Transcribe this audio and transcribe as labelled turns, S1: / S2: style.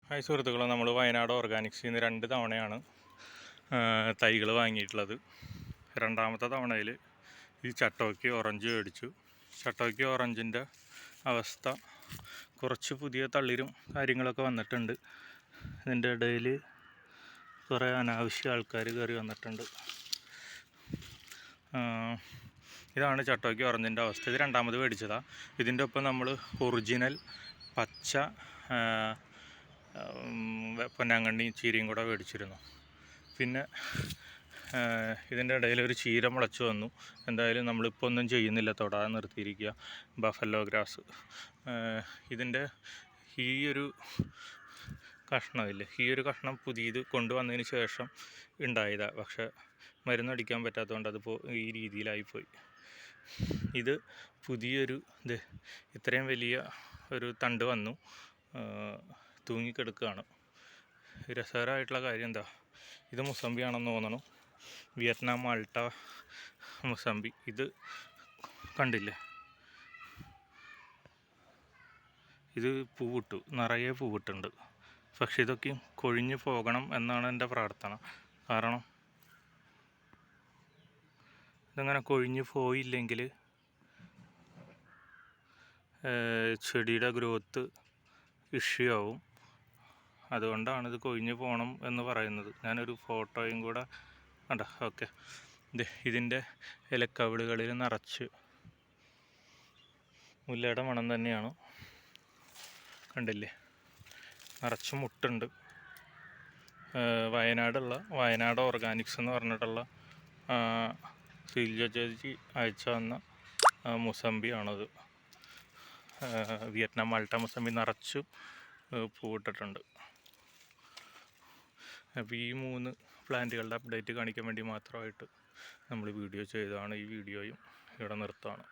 S1: Hi സുഹൃത്തുക്കളെ, നമ്മൾ വയനാട് ഓർഗാനിക്സിൽ നിന്ന് 2 തവണയാണ് തൈകൾ വാങ്ങിയിട്ടുള്ളത്. രണ്ടാമത്തെ തവണയിൽ ഈ ചട്ടോക്കി ഓറഞ്ച് മേടിച്ചു. ചട്ടോക്കി ഓറഞ്ചിൻ്റെ അവസ്ഥ കുറച്ച് പുതിയ തളിരും കാര്യങ്ങളൊക്കെ വന്നിട്ടുണ്ട്. ഇതിൻ്റെ ഇടയിൽ കുറേ അനാവശ്യ ആൾക്കാർ കയറി വന്നിട്ടുണ്ട്. ഇതാണ് ചട്ടോക്കി ഓറഞ്ചിൻ്റെ അവസ്ഥ. ഇത് രണ്ടാമത് മേടിച്ചതാണ്. ഇതിൻ്റെ ഒപ്പം നമ്മൾ ഒറിജിനൽ പച്ച പൊന്നാങ്കണ്ണിയും ചീരയും കൂടെ മേടിച്ചിരുന്നു. പിന്നെ ഇതിൻ്റെ ഇടയിൽ ഒരു ചീര മുളച്ച് വന്നു. എന്തായാലും നമ്മളിപ്പോൾ ഒന്നും ചെയ്യുന്നില്ല, തൊടാൻ നിർത്തിയിരിക്കുക. Buffalo grass. ഇതിൻ്റെ ഈ ഒരു കഷ്ണമില്ലേ, ഈ ഒരു കഷ്ണം പുതിയത് കൊണ്ടുവന്നതിന് ശേഷം ഉണ്ടായതാണ്. പക്ഷെ മരുന്നടിക്കാൻ പറ്റാത്തതുകൊണ്ട് അതിപ്പോൾ ഈ രീതിയിലായിപ്പോയി. ഇത് പുതിയൊരു ഇത്രയും വലിയ ഒരു തണ്ട് വന്നു തൂങ്ങിക്കെടുക്കുകയാണ്. രസകരമായിട്ടുള്ള കാര്യം എന്താ, ഇത് മുസമ്പിയാണെന്ന് തോന്നണം. Vietnam Malta mosambi. ഇത് കണ്ടില്ലേ, ഇത് പൂവിട്ടു, നിറയെ പൂവിട്ടുണ്ട്. പക്ഷെ ഇതൊക്കെ കൊഴിഞ്ഞു പോകണം എന്നാണ് എൻ്റെ പ്രാർത്ഥന. കാരണം ഇതങ്ങനെ കൊഴിഞ്ഞു പോയില്ലെങ്കിൽ ചെടിയുടെ ഗ്രോത്ത് ഇഷ്യൂ ആവും. അതുകൊണ്ടാണ് ഇത് കൊഴിഞ്ഞു പോകണം എന്ന് പറയുന്നത്. ഞാനൊരു ഫോട്ടോയും കൂടെ കണ്ട. ഓക്കെ, ഇതിൻ്റെ ഇലക്കവിളുകളിൽ നിറച്ച് മുല്ലയുടെ മണം തന്നെയാണ്. കണ്ടില്ലേ, നിറച്ച് മുട്ടുണ്ട്. വയനാട് ഓർഗാനിക്സ് എന്ന് പറഞ്ഞിട്ടുള്ള ശ്രീജ ചേച്ചി അയച്ചു തന്ന മുസമ്പിയാണത്. വിയറ്റ്നാം മാൾട്ട മുസമ്പി നിറച്ചു പൂവിട്ടിട്ടുണ്ട്. അപ്പോൾ ഈ 3 പ്ലാന്റുകളുടെ അപ്ഡേറ്റ് കാണിക്കാൻ വേണ്ടി മാത്രമായിട്ട് നമ്മൾ വീഡിയോ ചെയ്തതാണ്. ഈ വീഡിയോയും ഇവിടെ നിർത്തുകയാണ്.